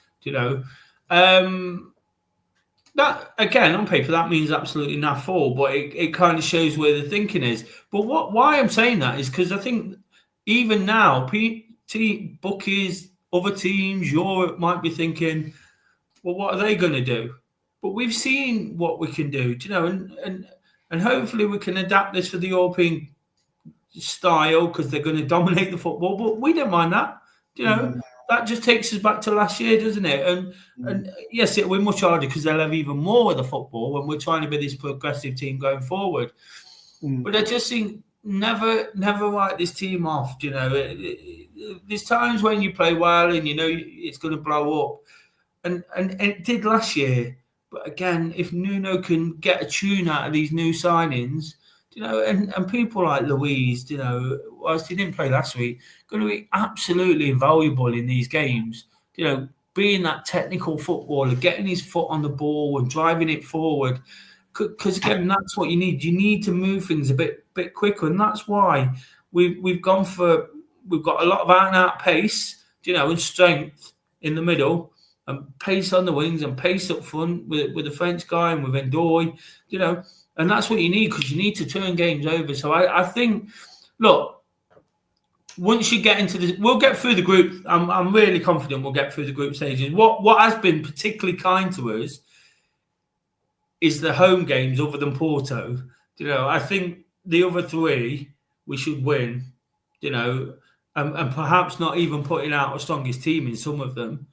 [SPEAKER 2] That, again, on paper, that means absolutely naff all, but it kind of shows where the thinking is. But why I'm saying that is because I think even now, bookies, other teams, Europe might be thinking, well, what are they going to do? But we've seen what we can do, and hopefully we can adapt this for the European style because they're going to dominate the football, but we don't mind that. That just takes us back to last year, doesn't it? And yes, it'll be much harder because they'll have even more of the football when we're trying to be this progressive team going forward. But I just think never write this team off. There's times when you play well and it's going to blow up, and it did last year. But again, if Nuno can get a tune out of these new signings, and people like Luiz, whilst he didn't play last week, going to be absolutely invaluable in these games. Being that technical footballer, getting his foot on the ball and driving it forward. Because again, that's what you need. You need to move things a bit quicker, and that's why we've got a lot of out-and-out pace, and strength in the middle, and pace on the wings, and pace up front with the French guy and with Ben Dore, and that's what you need because you need to turn games over. So I think, look, once you get into this, we'll get through the group. I'm really confident we'll get through the group stages. What has been particularly kind to us is the home games other than Porto. I think the other three we should win, and perhaps not even putting out our strongest team in some of them.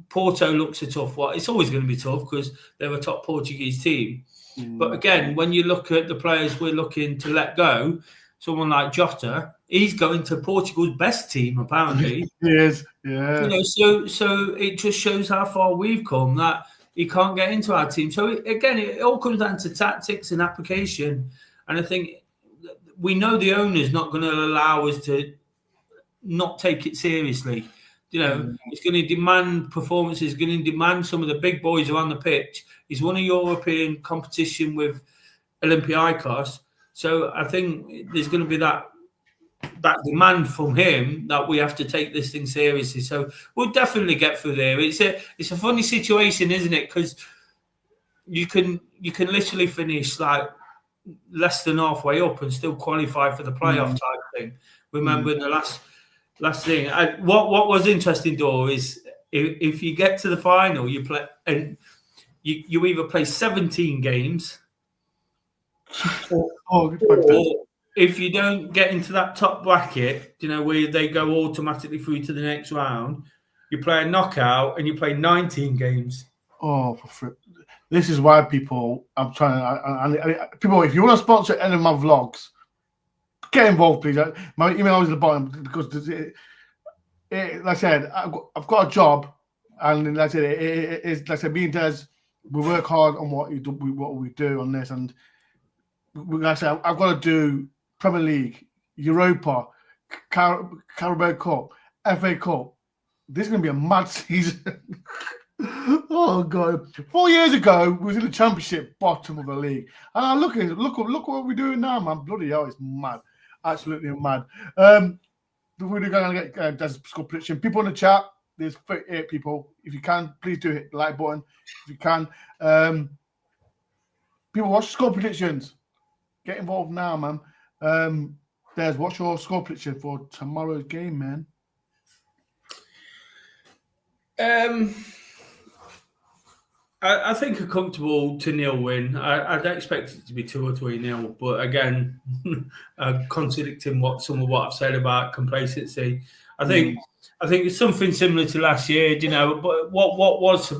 [SPEAKER 2] Porto looks a tough one. It's always going to be tough because they're a top Portuguese team. But again, when you look at the players we're looking to let go, someone like Jota, he's going to Portugal's best team, apparently.
[SPEAKER 1] He is, yeah.
[SPEAKER 2] So it just shows how far we've come that he can't get into our team. So again, it all comes down to tactics and application. And I think we know the owner's not going to allow us to not take it seriously. It's going to demand performances, going to demand some of the big boys are on the pitch. He's won a European competition with Olympiacos. So I think there's going to be that demand from him that we have to take this thing seriously. So we'll definitely get through there. It's a funny situation, isn't it? Because you can literally finish like less than halfway up and still qualify for the playoff type thing. Remember in the last thing. What was interesting, Dore, is if you get to the final, you play and you either play 17 games, or if you don't get into that top bracket, where they go automatically through to the next round, you play a knockout and you play 19 games.
[SPEAKER 1] Oh, this is why people. I'm trying. People, if you want to sponsor any of my vlogs, get involved, please. My email is at the bottom because like I said, I've got a job, and like I said, it's like I said, me and Des, we work hard on what we do on this, and like I said, I've got to do Premier League, Europa, Carabao Cup, FA Cup. This is going to be a mad season. Oh God! 4 years ago, we was in the Championship, bottom of the league, and look what we're doing now, man. Bloody hell, it's mad, absolutely mad. Before we're going to get Des score prediction, people in the chat. There's 38 people. If you can, please do hit the like button. If you can, people watch score predictions. Get involved now, man. Des, what's your score prediction for tomorrow's game, man?
[SPEAKER 2] I think a comfortable 2-0 win. I'd expect it to be 2 or 3-0, but again, contradicting some of what I've said about complacency. I think it's something similar to last year, But what's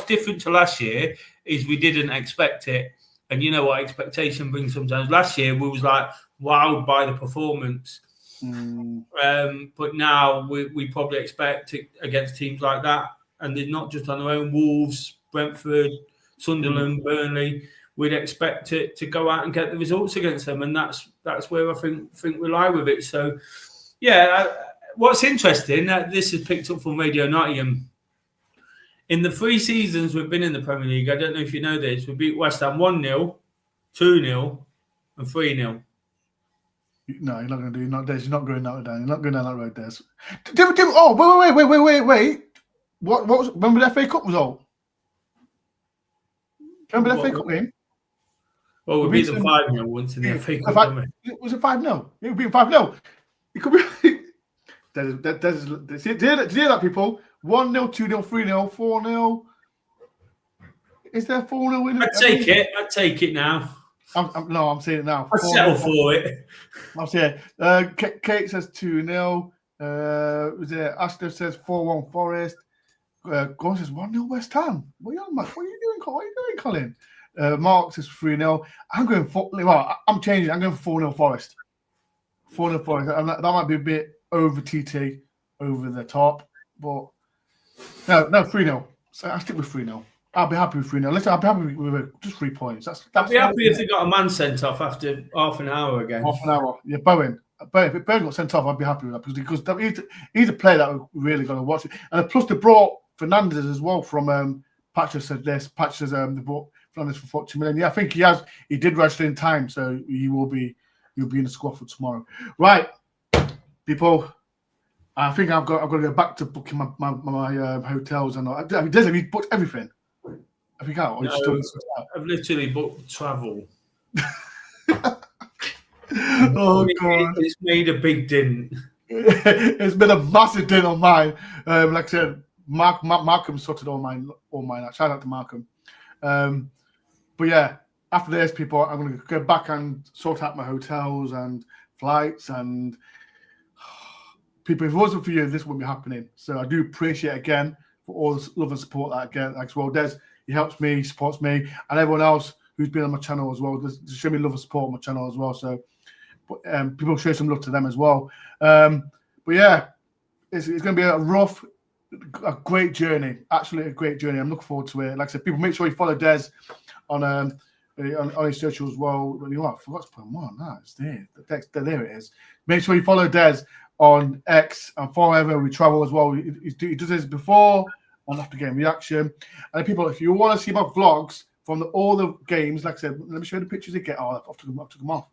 [SPEAKER 2] different to last year is we didn't expect it, and you know what expectation brings sometimes. Last year we was like wowed by the performance, but now we probably expect it against teams like that. And they're not just on their own. Wolves, Brentford, Sunderland, Burnley. We'd expect it to go out and get the results against them, and that's where I think we lie with it. So, yeah. What's interesting, this is picked up from Radio Nottingham. In the 3 seasons we've been in the Premier League, I don't know if you know this, we beat West Ham 1-0, 2-0, and 3-0.
[SPEAKER 1] No, you're not going to do. Des, you're not going that down. You're not going down that road, Des. Oh, wait. What was? Remember the FA Cup result? Remember the FA Cup game?
[SPEAKER 2] Well, we beat them 5-0 once in the FA Cup.
[SPEAKER 1] Was it 5-0? It would be 5-0. It could be. Did you hear that, people? 1-0, 2-0, 3-0, 4-0. Is there 4-0 in it?
[SPEAKER 2] I'd take it now.
[SPEAKER 1] I'm saying it now.
[SPEAKER 2] I'll settle for it.
[SPEAKER 1] I'll say it. Kate says 2-0. Ashton says 4-1 Forest. Gordon says 1-0 West Ham. What are you doing, Colin? Mark says 3-0. I'm going for. Well, I'm changing. I'm going for 4-0 Forest. 4-0 Forest. That might be a bit over TT, over the top, but no, 3-0. So I stick with 3-0. I'll be happy with 3-0. Listen, I'll be happy with just 3 points.
[SPEAKER 2] I'd be happy if they got a man sent off after half an hour again.
[SPEAKER 1] Half an hour. Yeah, Bowen. If Bowen got sent off, I'd be happy with that because he's a player that we're really going to watch it. And plus, they brought Fernandez as well from Patcher said this. Patcher says they brought Fernandez for 40 million. Yeah, I think he did register in time, so he'll be in the squad for tomorrow. Right, people. I think I've got to go back to booking my hotels and all. Have you booked everything? Have you got?
[SPEAKER 2] I've literally booked travel.
[SPEAKER 1] Oh God!
[SPEAKER 2] It's made a big dent.
[SPEAKER 1] It's been a massive dent on mine. Like I said, Markham sorted all mine out. Shout out to Markham. But yeah, after this, people, I'm going to go back and sort out my hotels and flights and people. If it wasn't for you, this wouldn't be happening. So I do appreciate again for all the love and support that I get. Like, well, Des, he helps me, he supports me, and everyone else who's been on my channel as well. Just show me love and support on my channel as well. So people show some love to them as well. But yeah, it's going to be a great journey. Actually, a great journey. I'm looking forward to it. Like I said, people, make sure you follow Des on his social as well. I forgot to put him on. No, it's there. There it is. Make sure you follow Des on X and forever we travel as well. He does this before and after game reaction. And people, if you want to see my vlogs from all the games, like I said, let me show you the pictures they get. I took them off.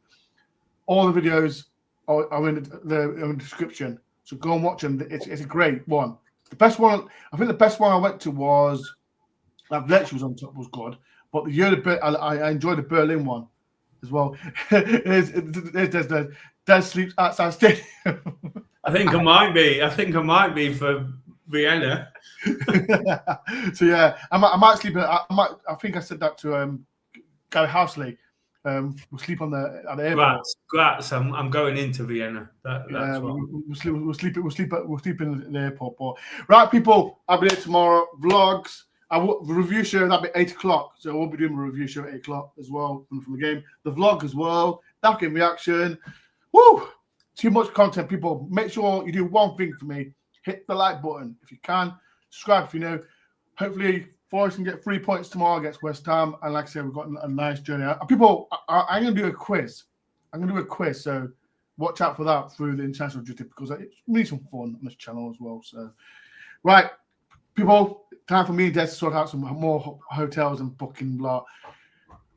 [SPEAKER 1] All the videos are in the description, so go and watch them. It's a great one. The best one, I think, the best one I went to was that lecture was on top, was good, but I enjoyed the Berlin one as well. Des sleeps outside stadium.
[SPEAKER 2] I think I might be for Vienna.
[SPEAKER 1] So yeah, I might sleep. I think I said that to Gary Housley. We'll sleep at the airport.
[SPEAKER 2] Grats. I'm going into Vienna.
[SPEAKER 1] We'll sleep in the airport. But right, people, I'll be there tomorrow. Vlogs. Review show that'll be 8:00. So we'll be doing a review show at 8:00 as well from the game. The vlog as well. That game reaction. Woo! Too much content, people. Make sure you do one thing for me. Hit the like button if you can. Subscribe if you know. Hopefully, Forest can get 3 points tomorrow against West Ham. And like I said, we've got a nice journey. People, I'm going to do a quiz. So watch out for that through the international duty because it's really some fun on this channel as well. So, right, people, time for me and Des to sort out some more hotels and booking blah.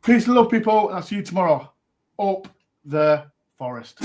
[SPEAKER 1] Peace and love, people. And I'll see you tomorrow. Up the Forest.